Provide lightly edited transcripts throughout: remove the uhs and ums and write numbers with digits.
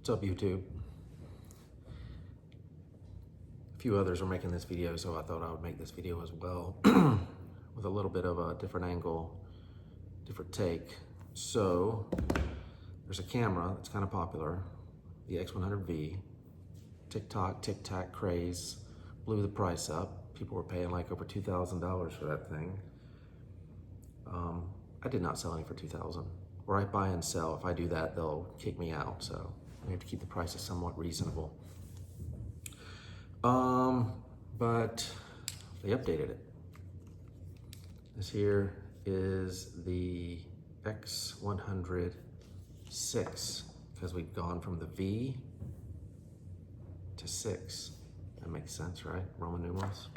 What's up, YouTube? A few others are making this video, so I thought I would make this video as well with a little bit of a different angle, different take. So there's a camera that's kind of popular, the X100V. TikTok craze blew the price up. People were paying like over $2,000 for that thing. I did not sell any for $2,000. Where I buy and sell, if I do that, they'll kick me out. So I have to keep the prices somewhat reasonable. But they updated it. This here is the X100 6, because we've gone from the V to 6. That makes sense, right? Roman numerals.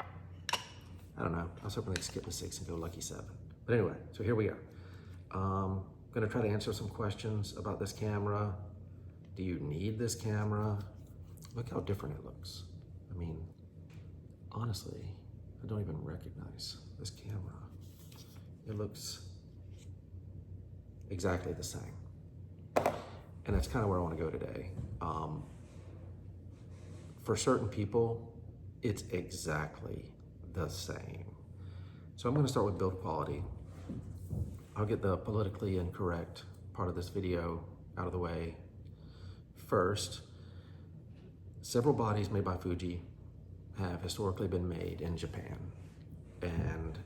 I don't know. I was hoping they'd skip the 6 and go lucky 7. But anyway, so here we are. I'm gonna try to answer some questions about this camera. Do you need this camera? Look how different it looks. I mean, honestly, I don't even recognize this camera. It looks exactly the same. And that's kind of where I want to go today. For certain people, it's exactly the same. So I'm going to start with build quality. I'll get the politically incorrect part of this video out of the way first. Several bodies made by Fuji have historically been made in Japan. And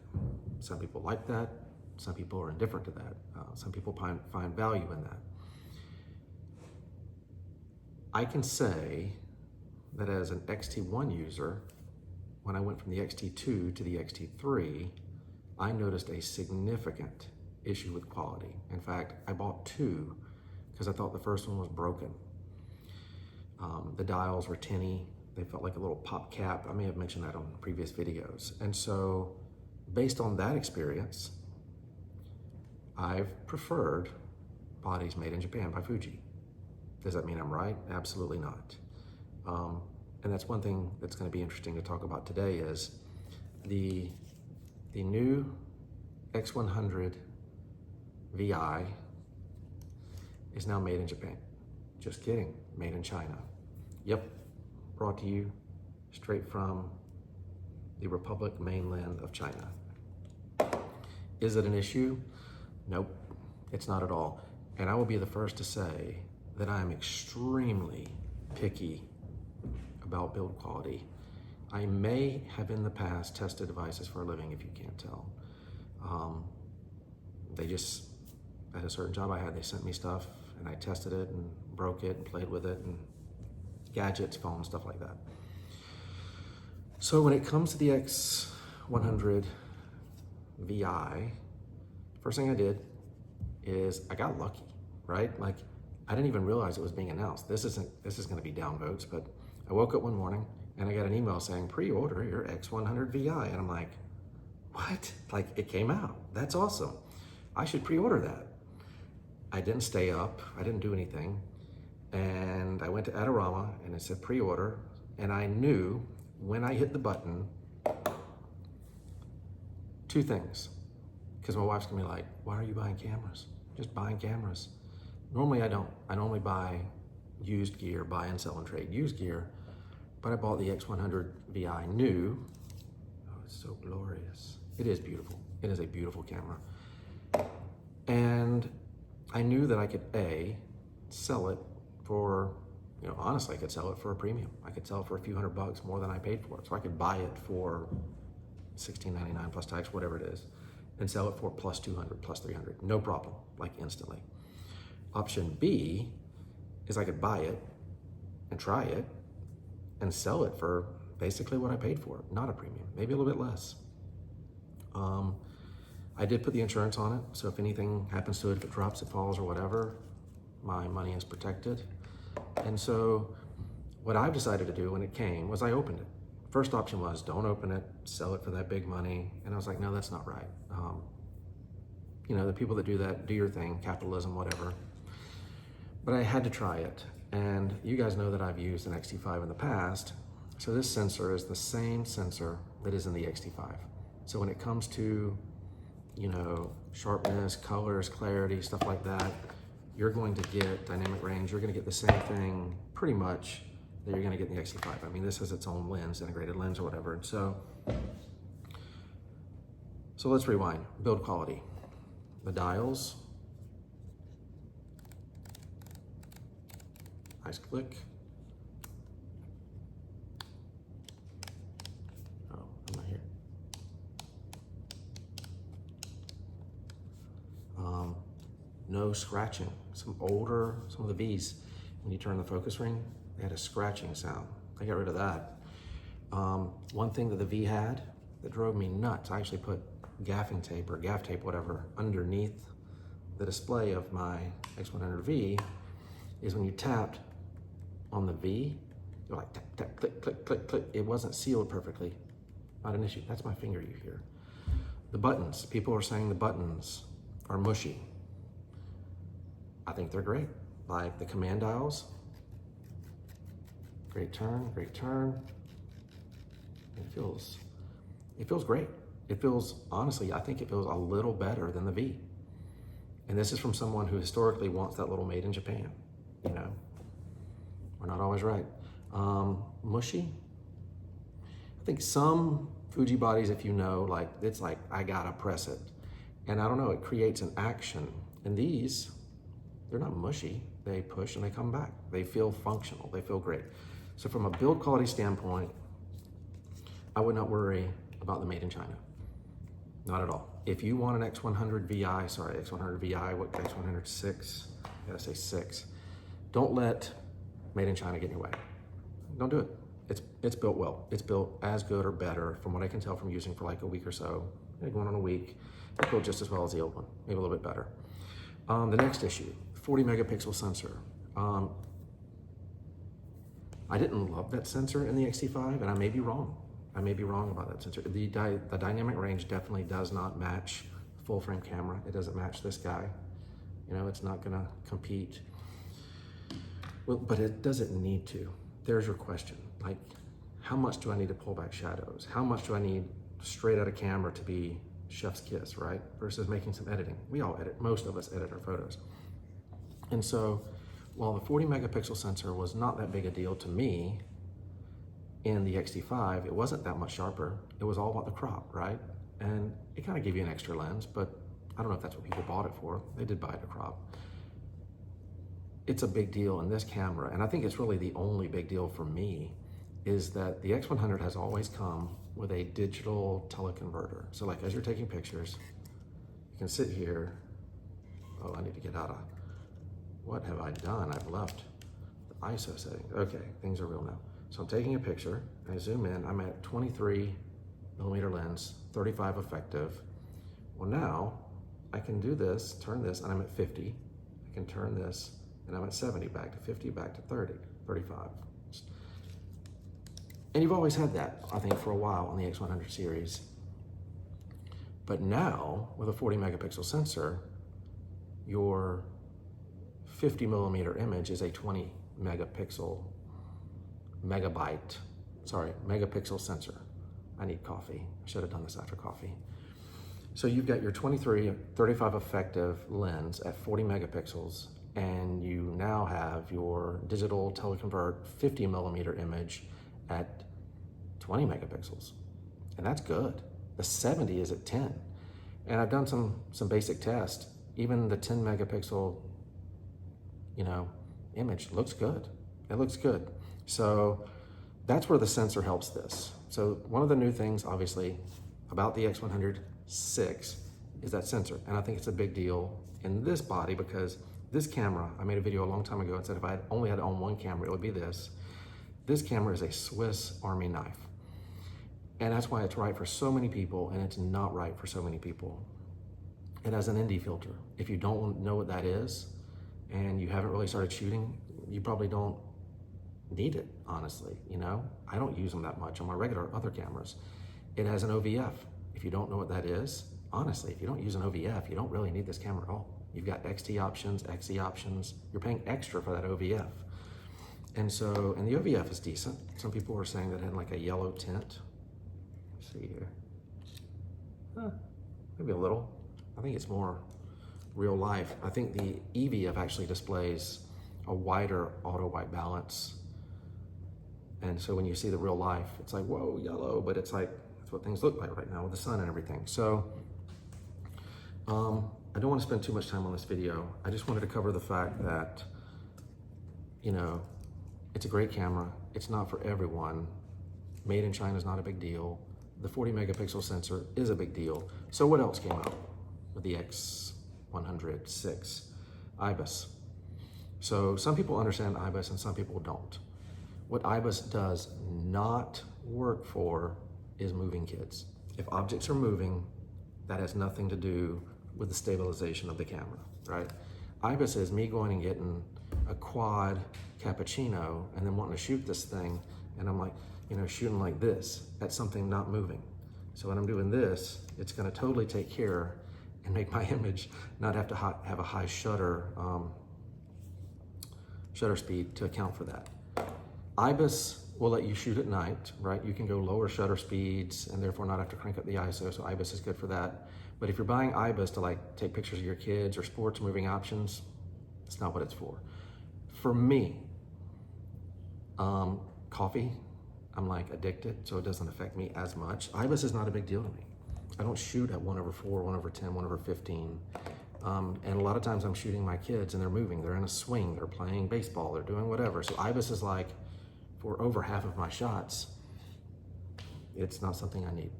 some people like that. Some people are indifferent to that. Some people find value in that. I can say that as an XT1 user, when I went from the XT2 to the XT3, I noticed a significant issue with quality. In fact, I bought 2 because I thought the first one was broken. The dials were tinny. They felt like a little pop cap. I may have mentioned that on previous videos. And so based on that experience, I've preferred bodies made in Japan by Fuji. Does that mean I'm right? Absolutely not. And that's one thing that's going to be interesting to talk about today is the new X100VI is now made in Japan. Just kidding, made in China. Yep, brought to you straight from the Republic mainland of China. Is it an issue? Nope, it's not at all. And I will be the first to say that I am extremely picky about build quality. I may have in the past tested devices for a living, if you can't tell. They just, at a certain job I had, they sent me stuff and I tested it and broke it and played with it and gadgets, phones, stuff like that. So when it comes to the X100VI, first thing I did is I got lucky, right? Like, I didn't even realize it was being announced. This is gonna be downvotes, but I woke up one morning and I got an email saying, pre-order your X100VI. And I'm like, what? Like, it came out. That's awesome. I should pre-order that. I didn't stay up. I didn't do anything. And I went to Adorama and it said pre-order. And I knew when I hit the button, 2 things. Because my wife's gonna be like, why are you buying cameras? Just buying cameras. Normally I don't. I normally buy used gear, buy and sell and trade used gear. But I bought the X100VI new. Oh, it's so glorious. It is beautiful. It is a beautiful camera. And I knew that I could A, sell it for, honestly, I could sell it for a premium. I could sell it for a few $100 more than I paid for it. So I could buy it for $16.99 plus tax, whatever it is, and sell it for plus 200, plus 300, no problem, like instantly. Option B is I could buy it and try it and sell it for basically what I paid for it, not a premium, maybe a little bit less. I did put the insurance on it, so if anything happens to it, if it drops, it falls or whatever, my money is protected. And so what I've decided to do when it came was I opened it. First option was don't open it, sell it for that big money. And I was like, no, that's not right. The people that do that, do your thing, capitalism, whatever. But I had to try it. And you guys know that I've used an X-T5 in the past. So this sensor is the same sensor that is in the X-T5. So when it comes to, sharpness, colors, clarity, stuff like that, you're going to get dynamic range. You're going to get the same thing pretty much that you're going to get in the X-T5. I mean, this has its own lens, integrated lens or whatever. And so let's rewind. Build quality. The dials. Nice click. Oh, I'm not here. No scratching. Some of the V's, when you turn the focus ring, they had a scratching sound. I got rid of that. One thing that the V had that drove me nuts, I actually put gaffing tape or gaff tape, whatever, underneath the display of my X100V, is when you tapped on the V, you're like tap, tap, click, click, click, click. It wasn't sealed perfectly. Not an issue. That's my finger you hear. The buttons, people are saying the buttons are mushy. I think they're great. Like the command dials, great turn, great turn. It feels great. It feels, honestly, I think it feels a little better than the V. And this is from someone who historically wants that little made in Japan, you know? We're not always right. Mushy. I think some Fuji bodies, if you know, like, it's like, I gotta press it. And I don't know, it creates an action. And these, they're not mushy. They push and they come back. They feel functional, they feel great. So from a build quality standpoint, I would not worry about the made in China. Not at all. If you want an X100VI, what, X106, I gotta say 6. Don't let made in China get in your way. Don't do it. It's built well. It's built as good or better from what I can tell from using for like a week or so, maybe going on a week. It's built just as well as the old one, maybe a little bit better. The next issue, 40 megapixel sensor. I didn't love that sensor in the X-T5, and I may be wrong. I may be wrong about that sensor. The dynamic range definitely does not match full frame camera. It doesn't match this guy. You know, it's not gonna compete. Well, but it doesn't need to. There's your question. Like, how much do I need to pull back shadows? How much do I need straight out of camera to be chef's kiss, right? Versus making some editing. We all edit, most of us edit our photos. And so, while the 40 megapixel sensor was not that big a deal to me, in the X-T5, it wasn't that much sharper. It was all about the crop, right? And it kind of gave you an extra lens, but I don't know if that's what people bought it for. They did buy it to crop. It's a big deal in this camera, and I think it's really the only big deal for me, is that the X100 has always come with a digital teleconverter. So like as you're taking pictures, you can sit here. Oh, I need to get out of, what have I done? I've left the ISO setting. Okay, things are real now. So I'm taking a picture, I zoom in, I'm at 23 millimeter lens, 35 effective. Well now, I can do this, turn this, and I'm at 50. I can turn this, and I'm at 70, back to 50, back to 30, 35. And you've always had that, I think, for a while on the X100 series. But now, with a 40 megapixel sensor, your 50 millimeter image is a 20 megapixel megapixel sensor. I need coffee. I should have done this after coffee. So you've got your 23, 35 effective lens at 40 megapixels, and you now have your digital teleconvert 50 millimeter image at 20 megapixels. And that's good. The 70 is at 10. And I've done some basic tests. Even the 10 megapixel, you know, image looks good. It looks good. So that's where the sensor helps this. So one of the new things, obviously, about the X106 is that sensor. And I think it's a big deal in this body because this camera, I made a video a long time ago and said if I only had to own one camera, it would be this. This camera is a Swiss Army knife. And that's why it's right for so many people and it's not right for so many people. It has an ND filter. If you don't know what that is and you haven't really started shooting, you probably don't need it, honestly, you know? I don't use them that much on my regular other cameras. It has an OVF. If you don't know what that is, honestly, if you don't use an OVF, you don't really need this camera at all. You've got XT options, XE options. You're paying extra for that OVF. And so, and the OVF is decent. Some people were saying that it had like a yellow tint. Let's see here. Maybe a little. I think it's more real life. I think the EVF actually displays a wider auto white balance. And so when you see the real life, it's like, whoa, yellow, but it's like, that's what things look like right now with the sun and everything. So I don't want to spend too much time on this video. I just wanted to cover the fact that, you know, it's a great camera. It's not for everyone. Made in China is not a big deal. The 40 megapixel sensor is a big deal. So what else came out with the X100VI IBIS? So some people understand IBIS and some people don't. What IBIS does not work for is moving kids. If objects are moving, that has nothing to do with the stabilization of the camera, right? IBIS is me going and getting a quad cappuccino and then wanting to shoot this thing, and I'm like, you know, shooting like this at something not moving. So when I'm doing this, it's gonna totally take care and make my image not have to have a high shutter speed to account for that. IBIS will let you shoot at night, right? You can go lower shutter speeds and therefore not have to crank up the ISO, so IBIS is good for that. But if you're buying IBIS to like take pictures of your kids or sports moving options, it's not what it's for. For me, coffee, I'm like addicted, so it doesn't affect me as much. IBIS is not a big deal to me. I don't shoot at 1/4, 1/10, 1/15. And a lot of times I'm shooting my kids and they're moving, they're in a swing, they're playing baseball, they're doing whatever. So IBIS is like, for over half of my shots, it's not something I need.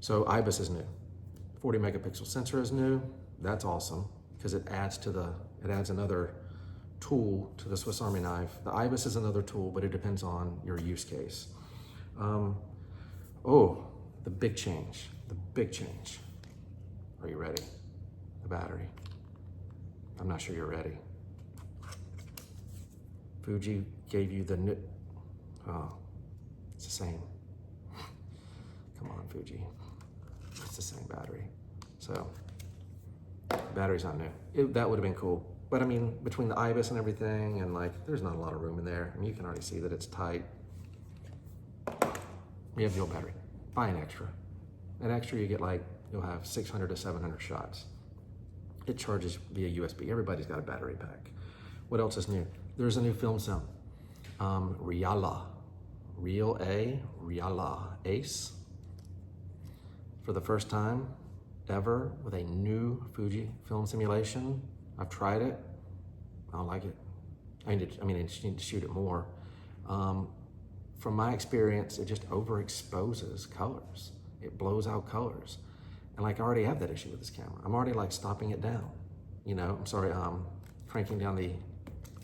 So IBIS is new. 40 megapixel sensor is new. That's awesome because it adds another tool to the Swiss Army knife. The IBIS is another tool, but it depends on your use case. The big change. Are you ready? The battery. I'm not sure you're ready. Fuji gave you the new, it's the same. Come on, Fuji. It's the same battery. So, battery's not new. That would have been cool. But I mean, between the IBIS and everything, and like, there's not a lot of room in there. I mean, you can already see that it's tight. You have the old battery. Buy an extra. An extra, you get like, you'll have 600 to 700 shots. It charges via USB. Everybody's got a battery pack. What else is new? There's a new film sim. Reala Ace. For the first time ever with a new Fuji film simulation. I've tried it. I don't like it. I just need to shoot it more. From my experience, it just overexposes colors. It blows out colors. And like, I already have that issue with this camera. I'm already like stopping it down. You know, cranking down the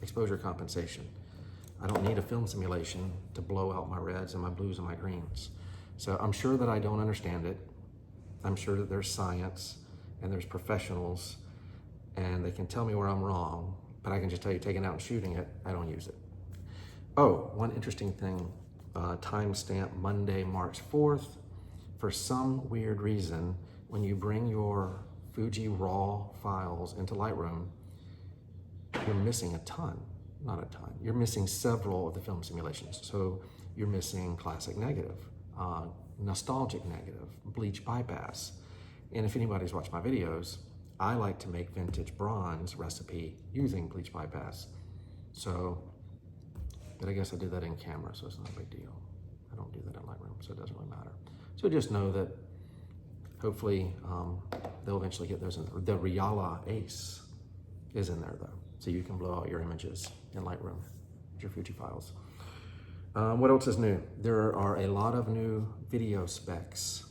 exposure compensation. I don't need a film simulation to blow out my reds and my blues and my greens. So I'm sure that I don't understand it. I'm sure that there's science and there's professionals and they can tell me where I'm wrong, but I can just tell you, taking it out and shooting it, I don't use it. Oh, one interesting thing, timestamp Monday, March 4th. For some weird reason, when you bring your Fuji RAW files into Lightroom, you're missing a ton, not a ton. You're missing several of the film simulations. So you're missing classic negative, nostalgic negative, bleach bypass. And if anybody's watched my videos, I like to make vintage bronze recipe using bleach bypass. So, but I guess I do that in camera, so it's not a big deal. I don't do that in Lightroom, so it doesn't really matter. So just know that hopefully they'll eventually get those in there. The Reala Ace is in there though, so you can blow out your images in Lightroom, your Fuji files. What else is new? There are a lot of new video specs,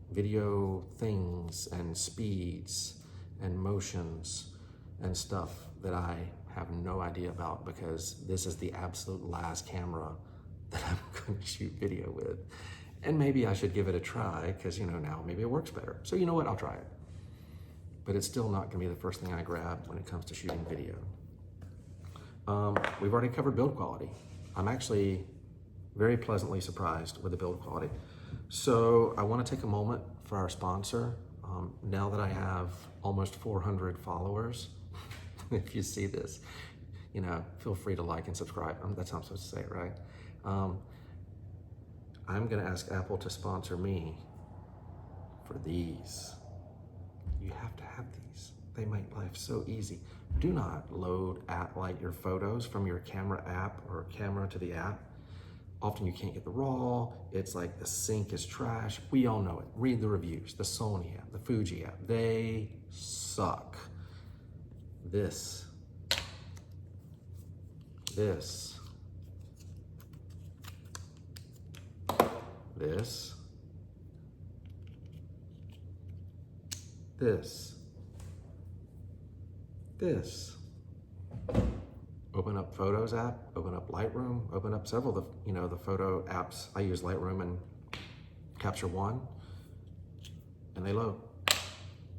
video things and speeds and motions and stuff that I have no idea about because this is the absolute last camera that I'm going to shoot video with. And maybe I should give it a try because, you know, now maybe it works better. So you know what, I'll try it. But it's still not gonna be the first thing I grab when it comes to shooting video. We've already covered build quality. I'm actually very pleasantly surprised with the build quality. So I wanna take a moment for our sponsor. Now that I have almost 400 followers, if you see this, you know, feel free to like and subscribe. That's how I'm supposed to say it, right? I'm gonna ask Apple to sponsor me for these. You have to have these. They make life so easy. Do not load your photos from your camera app or camera to the app. Often you can't get the RAW. It's like the sync is trash. We all know it. Read the reviews. The Sony app, the Fuji app, they suck. This, this, this, this, this. Open up Photos app, open up Lightroom, open up several of the photo apps. I use Lightroom and Capture One, and they load.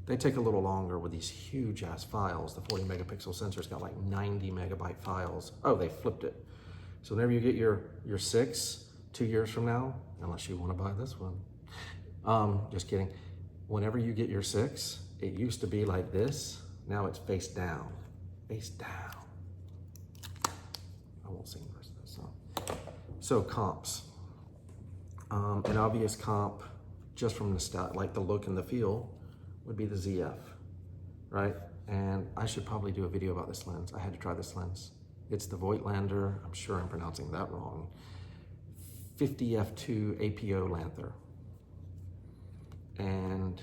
They take a little longer with these huge ass files. The 40 megapixel sensor's got like 90 megabyte files. Oh, they flipped it. So whenever you get your 6, 2 years from now, unless you want to buy this one, just kidding. Whenever you get your 6, it used to be like this. Now it's face down, face down. I won't sing the rest of this song. So comps. An obvious comp, just from the look and the feel, would be the ZF, right? And I should probably do a video about this lens. I had to try this lens. It's the Voigtlander, I'm sure I'm pronouncing that wrong, 50f2 APO Lanther. And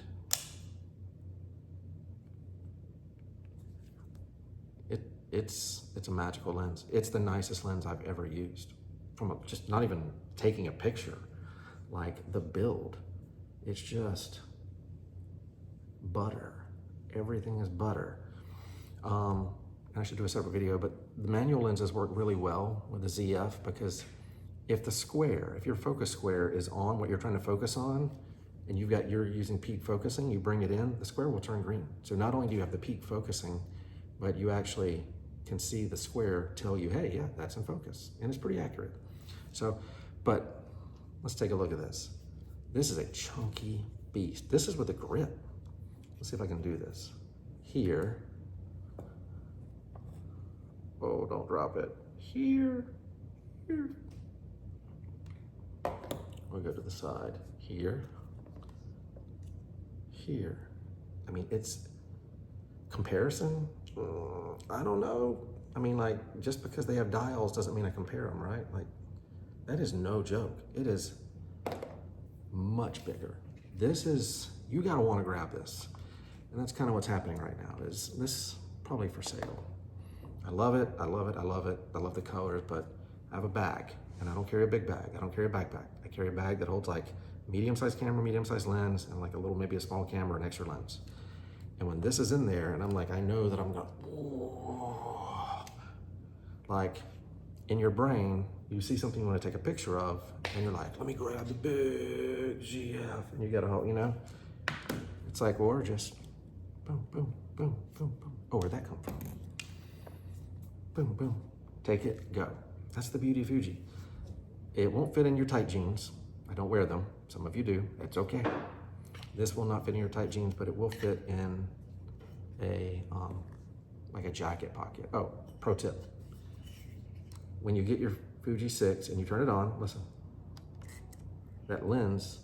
it's a magical lens. It's the nicest lens I've ever used. Just not even taking a picture, like the build, it's just butter. Everything is butter. I should do a separate video, but the manual lenses work really well with the ZF because if your focus square is on what you're trying to focus on, and you're using peak focusing, you bring it in, the square will turn green. So not only do you have the peak focusing, but you actually can see the square tell you, hey, yeah, that's in focus. And it's pretty accurate. So, but let's take a look at this. This is a chunky beast. This is with a grip. Let's see if I can do this. Here. Oh, don't drop it. Here. We'll go to the side. Here. I mean, it's comparison. I don't know. I mean, like, just because they have dials doesn't mean I compare them, right? Like, that is no joke. It is much bigger. This is, you gotta wanna grab this. And that's kind of what's happening right now. Is this probably for sale? I love it, I love it, I love it. I love the colors, but I have a bag, and I don't carry a big bag. I don't carry a backpack. I carry a bag that holds like medium-sized camera, medium-sized lens, and like maybe a small camera, an extra lens. And when this is in there, and I'm like, I know that I'm gonna, like in your brain, you see something you wanna take a picture of, and you're like, let me grab the big ZF, and you gotta, it's like, or just boom, boom, boom, boom, boom. Oh, where'd that come from? Boom, boom, take it, go. That's the beauty of Fuji. It won't fit in your tight jeans. I don't wear them. Some of you do, it's okay. This will not fit in your tight jeans, but it will fit in like a jacket pocket. Oh, pro tip. When you get your Fuji 6 and you turn it on, listen, that lens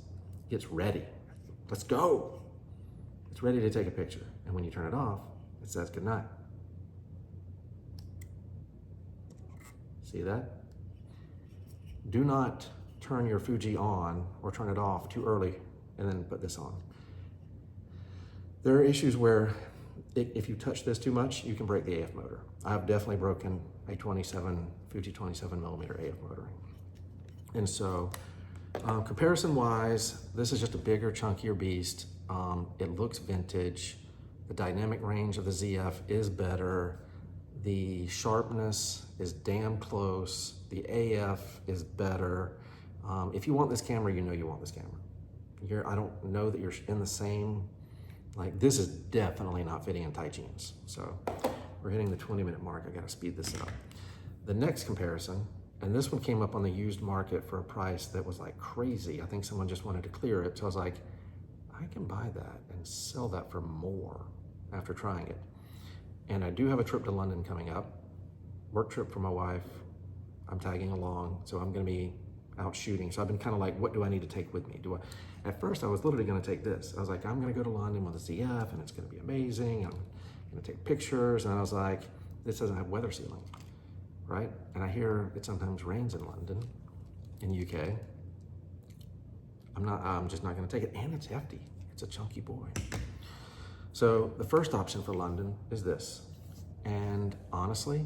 gets ready. Let's go. It's ready to take a picture. And when you turn it off, it says goodnight. See that? Do not turn your Fuji on or turn it off too early and then put this on. There are issues where if you touch this too much, you can break the AF motor. I've definitely broken a Fuji 27 millimeter AF motor. And so comparison wise, this is just a bigger, chunkier beast. It looks vintage. The dynamic range of the ZF is better. The sharpness is damn close. The AF is better. If you want this camera, you know you want this camera. I don't know that you're in the same, like this is definitely not fitting in tight jeans. So we're hitting the 20-minute mark. I gotta speed this up. The next comparison, and this one came up on the used market for a price that was like crazy. I think someone just wanted to clear it. So I was like, I can buy that and sell that for more after trying it. And I do have a trip to London coming up, work trip for my wife. I'm tagging along, so I'm gonna be out shooting. So I've been kind of like, what do I need to take with me? At first I was literally gonna take this. I was like, I'm gonna go to London with a ZF and it's gonna be amazing. I'm gonna take pictures, and I was like, this doesn't have weather sealing, right? And I hear it sometimes rains in London, in UK. I'm just not gonna take it, and it's hefty. It's a chunky boy. So the first option for London is this. And honestly,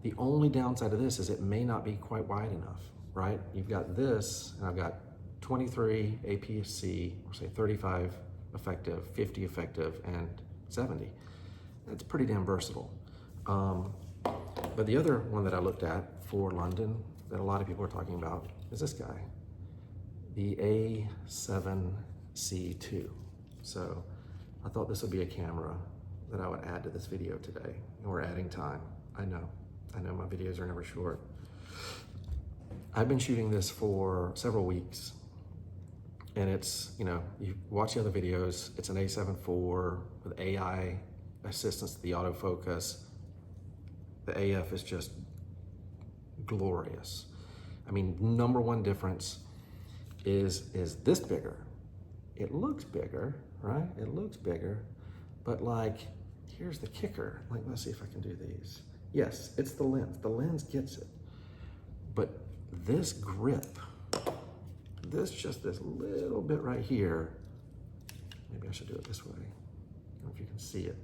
the only downside of this is it may not be quite wide enough, right? You've got this, and I've got 23 APS-C, or say 35 effective, 50 effective, and 70. That's pretty damn versatile. But the other one that I looked at for London that a lot of people are talking about is this guy, the A7C2. So I thought this would be a camera that I would add to this video today, and we're adding time. I know my videos are never short. I've been shooting this for several weeks, and it's, you watch the other videos, it's an A7 IV with AI assistance to the autofocus. The AF is just glorious. I mean, number one difference is this bigger. It looks bigger, right? It looks bigger, but like, here's the kicker. Like, let's see if I can do these. Yes, it's the lens. The lens gets it. But this grip, just this little bit right here, maybe I should do it this way. I don't know if you can see it,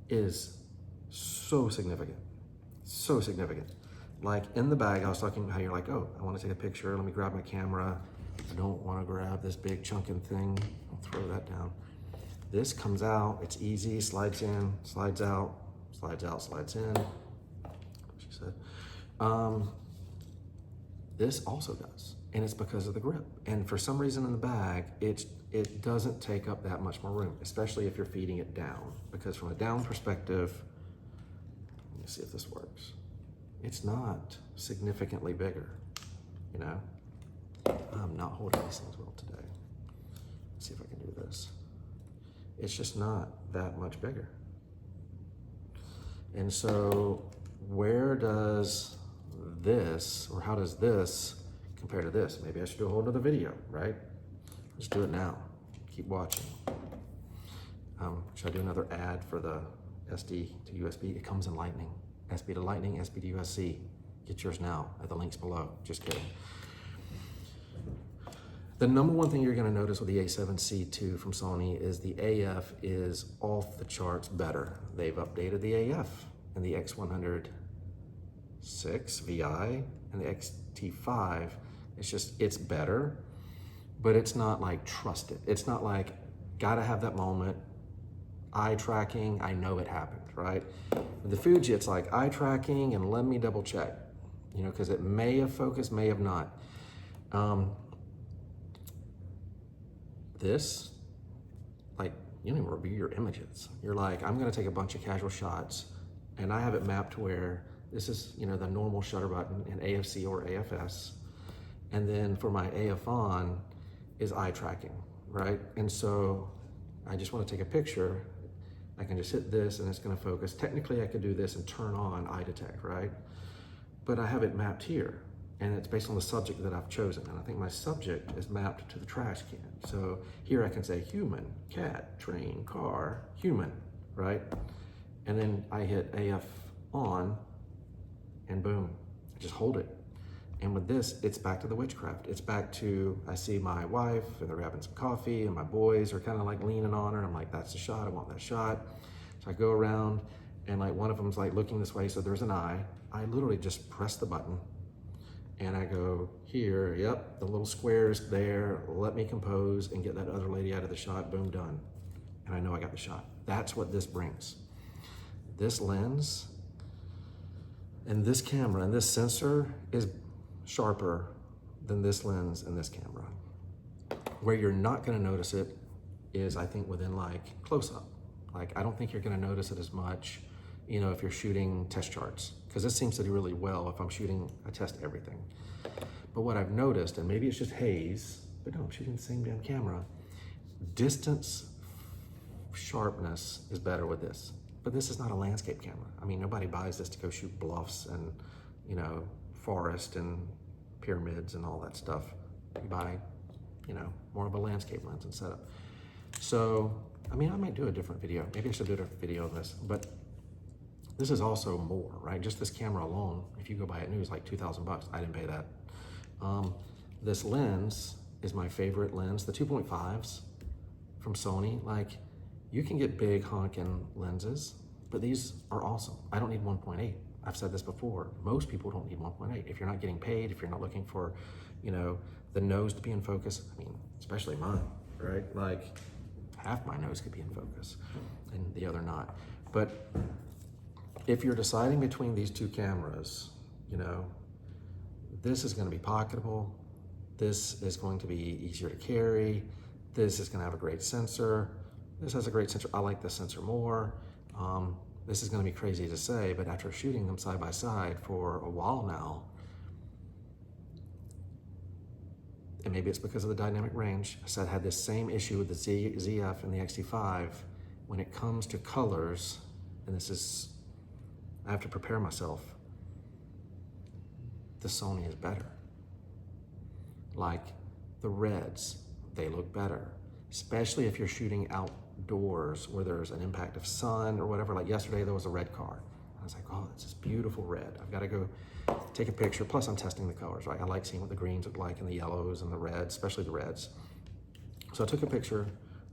is so significant, so significant. Like in the bag, I was talking about how you're like, oh, I want to take a picture. Let me grab my camera. I don't want to grab this big chunking thing. I'll throw that down. This comes out, it's easy, slides in, slides out, slides out, slides in. She said. This also does, and it's because of the grip. And for some reason in the bag, it doesn't take up that much more room, especially if you're feeding it down. Because from a down perspective, let me see if this works. It's not significantly bigger, I'm not holding these things well today. Let's see if I can do this. It's just not that much bigger. And so where does this, or how does this compare to this? Maybe I should do a whole other video, right? Let's do it now. Keep watching. Should I do another ad for the SD to USB? It comes in Lightning. USB to Lightning, USB to USB. Get yours now at the links below. Just kidding. The number one thing you're going to notice with the A7C2 from Sony is the AF is off the charts better. They've updated the AF in the X100VI and the XT5. It's better, but it's not like trusted. It's not like, gotta have that moment, eye tracking, I know it happened, right? With the Fuji, it's like eye tracking and let me double check, because it may have focused, may have not. This, like, you don't even review your images. You're like, I'm gonna take a bunch of casual shots, and I have it mapped to where this is, the normal shutter button in AFC or AFS. And then for my AF on is eye tracking, right? And so I just wanna take a picture. I can just hit this and it's gonna focus. Technically I could do this and turn on eye detect, right? But I have it mapped here, and it's based on the subject that I've chosen. And I think my subject is mapped to the trash can. So here I can say human, cat, train, car, human, right? And then I hit AF on, and boom, I just hold it. And with this, it's back to the witchcraft. It's back to, I see my wife, and they're having some coffee, and my boys are kind of like leaning on her, and I'm like, that's the shot, I want that shot. So I go around, and like one of them's like looking this way, so there's an eye. I literally just press the button, and I go here, yep, the little square is there, let me compose and get that other lady out of the shot, boom, done. And I know I got the shot. That's what this brings. This lens, and this camera, and this sensor is sharper than this lens and this camera. Where you're not gonna notice it is, I think, within like close-up. Like, I don't think you're gonna notice it as much, if you're shooting test charts, because this seems to do really well if I'm shooting, I test everything. But what I've noticed, and maybe it's just haze, but no, I'm shooting the same damn camera, distance sharpness is better with this. But this is not a landscape camera. I mean, nobody buys this to go shoot bluffs and, forest and pyramids and all that stuff. You buy, more of a landscape lens and setup. So I mean, I might do a different video. Maybe I should do a different video on this, but this is also more, right? Just this camera alone, if you go buy it new, it's like 2,000 bucks. I didn't pay that. This lens is my favorite lens. The 2.5s from Sony, like, you can get big honking lenses, but these are awesome. I don't need 1.8. I've said this before. Most people don't need 1.8. If you're not getting paid, if you're not looking for, you know, the nose to be in focus, I mean, especially mine, right? Like, half my nose could be in focus and the other not. But if you're deciding between these two cameras, you know, this is going to be pocketable. This is going to be easier to carry. This is going to have a great sensor. This has a great sensor. I like this sensor more. This is going to be crazy to say, but after shooting them side by side for a while now, and maybe it's because of the dynamic range, I had this same issue with the ZF and the XT5. When it comes to colors, and this is, I have to prepare myself, the Sony is better. Like the reds, they look better, especially if you're shooting outdoors where there's an impact of sun or whatever. Like yesterday, there was a red car. I was like, oh, it's this beautiful red. I've got to go take a picture. Plus, I'm testing the colors, right? I like seeing what the greens look like and the yellows and the reds, especially the reds. So I took a picture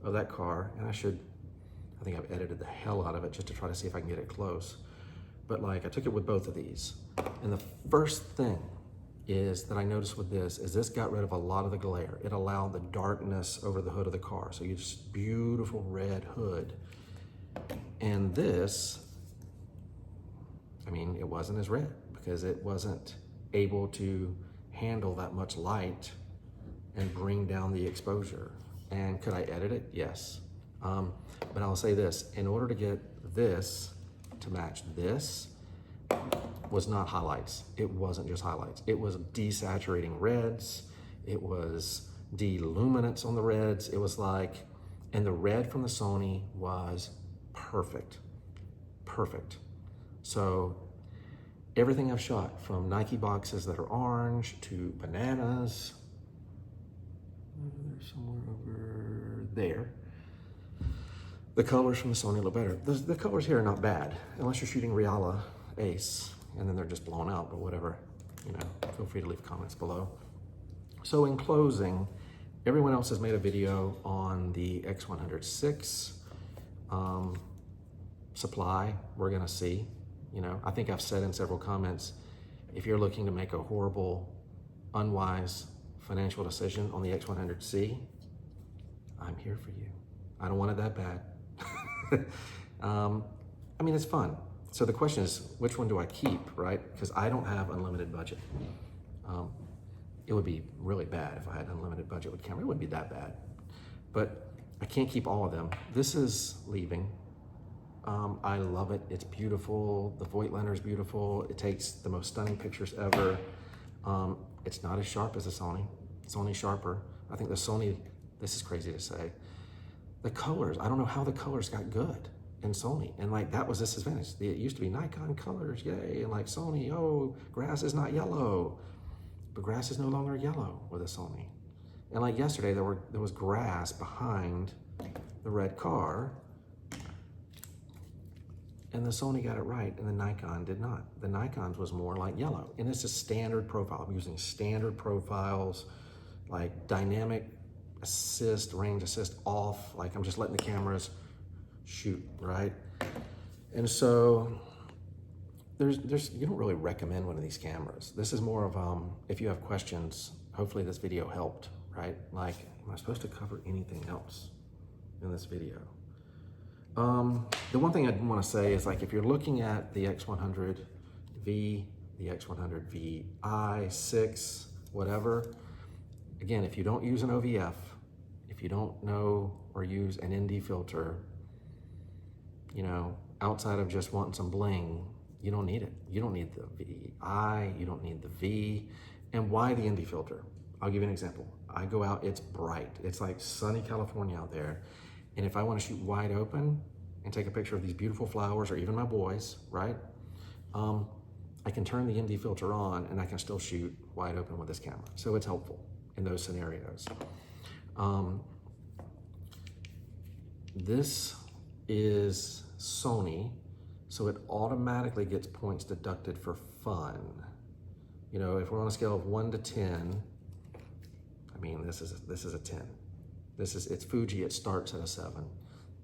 of that car, and I think I've edited the hell out of it just to try to see if I can get it close. But like, I took it with both of these. And the first thing is that I noticed with this is this got rid of a lot of the glare. It allowed the darkness over the hood of the car. So you just beautiful red hood. And this, I mean, it wasn't as red because it wasn't able to handle that much light and bring down the exposure. And could I edit it? Yes. But I'll say this, in order to get this to match this, was not highlights. It wasn't just highlights. It was desaturating reds. It was deluminance on the reds. It was like, and the red from the Sony was perfect, perfect. So everything I've shot, from Nike boxes that are orange to bananas, there's somewhere over there. The colors from the Sony look better. The colors here are not bad, unless you're shooting Reala Ace, and then they're just blown out, but whatever, you know, feel free to leave comments below. So in closing, everyone else has made a video on the X106 supply. We're gonna see, you know, I think I've said in several comments, if you're looking to make a horrible, unwise financial decision on the X100C, I'm here for you. I don't want it that bad. I mean, it's fun. So the question is, which one do I keep, right? Because I don't have unlimited budget. It would be really bad if I had unlimited budget with camera. It wouldn't be that bad, but I can't keep all of them. This is leaving. I love it. It's beautiful. The Voigtlander is beautiful. It takes the most stunning pictures ever. It's not as sharp as the Sony. Sony's sharper. I think the Sony, this is crazy to say, the colors, I don't know how the colors got good in Sony. And like, that was this advantage. It used to be Nikon colors, yay. And like Sony, oh, grass is not yellow. But grass is no longer yellow with a Sony. And like yesterday, there was grass behind the red car, and the Sony got it right, and the Nikon did not. The Nikon's was more like yellow, and it's a standard profile. I'm using standard profiles, like dynamic assist, range assist off, like I'm just letting the cameras shoot, right? And so you don't really recommend one of these cameras. This is more of, if you have questions, hopefully this video helped, right? Like, am I supposed to cover anything else in this video? The one thing I want to say is, like, if you're looking at the X100V, the X100VI, 6, whatever, again, if you don't use an OVF, if you don't know or use an ND filter, you know, outside of just wanting some bling, you don't need it. You don't need the VI, you don't need the V. And why the ND filter? I'll give you an example. I go out, it's bright. It's like sunny California out there. And if I want to shoot wide open and take a picture of these beautiful flowers or even my boys, right? I can turn the ND filter on and I can still shoot wide open with this camera. So it's helpful in those scenarios. This is Sony, so it automatically gets points deducted for fun. You know, if we're on a scale of 1 to 10, I mean, this is a 10. It's Fuji, it starts at a 7.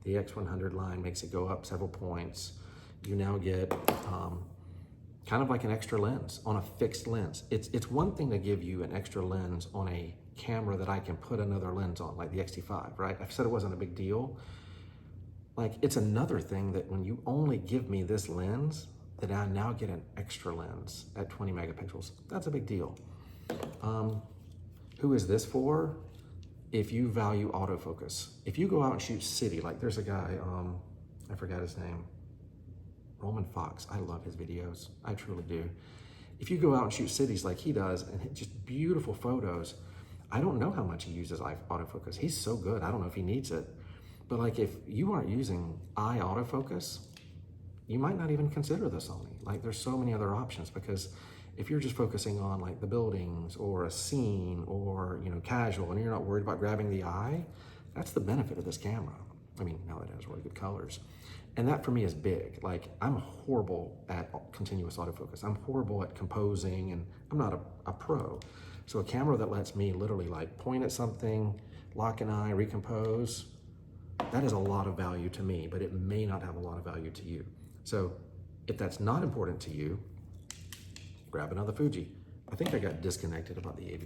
The X100 line makes it go up several points. You now get kind of like an extra lens on a fixed lens. It's one thing to give you an extra lens on a camera that I can put another lens on, like the X-T5, right? I said it wasn't a big deal. Like, it's another thing that when you only give me this lens, that I now get an extra lens at 20 megapixels. That's a big deal. Who is this for? If you value autofocus. If you go out and shoot city, like there's a guy, I forgot his name, Roman Fox. I love his videos, I truly do. If you go out and shoot cities like he does and hit just beautiful photos, I don't know how much he uses autofocus. He's so good, I don't know if he needs it. But like, if you aren't using autofocus, you might not even consider the Sony. Like, there's so many other options, because if you're just focusing on like the buildings or a scene or, you know, casual, and you're not worried about grabbing the eye, that's the benefit of this camera. I mean, now it has really good colors. And that for me is big. Like, I'm horrible at continuous autofocus. I'm horrible at composing, and I'm not a pro. So a camera that lets me literally like point at something, lock an eye, recompose, that is a lot of value to me, but it may not have a lot of value to you. So if that's not important to you, grab another Fuji. I think I got disconnected about the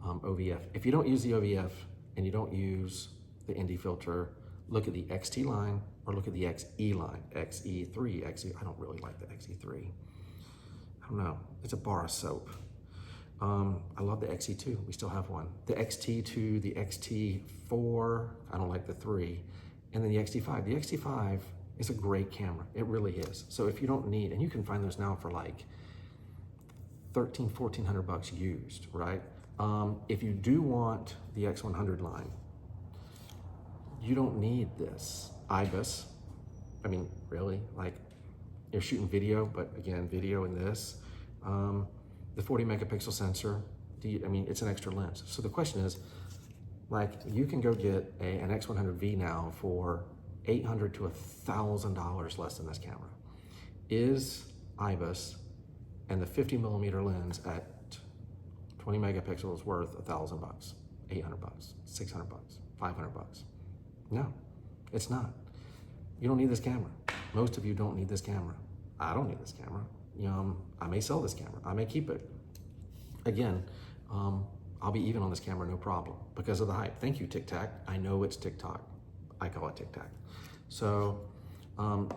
OVF. If you don't use the OVF and you don't use the ND filter, look at the XT line or look at the XE line, XE3, XE. I don't really like the XE3. I don't know, it's a bar of soap. I love the XE2, we still have one. The XT2, the XT4, I don't like the 3, and then the XT5. The XT5 is a great camera, it really is. So if you don't need, and you can find those now for like $1,400 used, right? If you do want the X100 line, you don't need this IBIS. I mean, really, like, you're shooting video, but again, video in this. The 40 megapixel sensor, I mean, it's an extra lens. So the question is, like, you can go get an X100V now for $800 to $1,000 less than this camera. Is IBIS and the 50 millimeter lens at 20 megapixels worth $1,000, $800, $600, $500? No, it's not. You don't need this camera. Most of you don't need this camera. I don't need this camera. I may sell this camera. I may keep it. Again, I'll be even on this camera, no problem, because of the hype. Thank you, Tic Tac. I know it's TikTok. I call it Tic Tac. So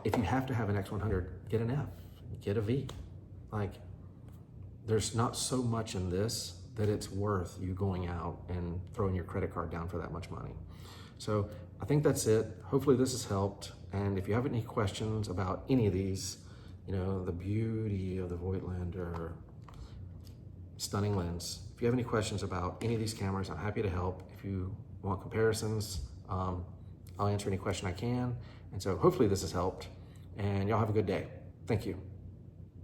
if you have to have an X100, get an F, get a V. Like, there's not so much in this that it's worth you going out and throwing your credit card down for that much money. So I think that's it. Hopefully this has helped. And if you have any questions about any of these, you know, the beauty of the Voigtlander stunning lens. If you have any questions about any of these cameras, I'm happy to help. If you want comparisons, I'll answer any question I can. And so hopefully this has helped, and y'all have a good day. Thank you.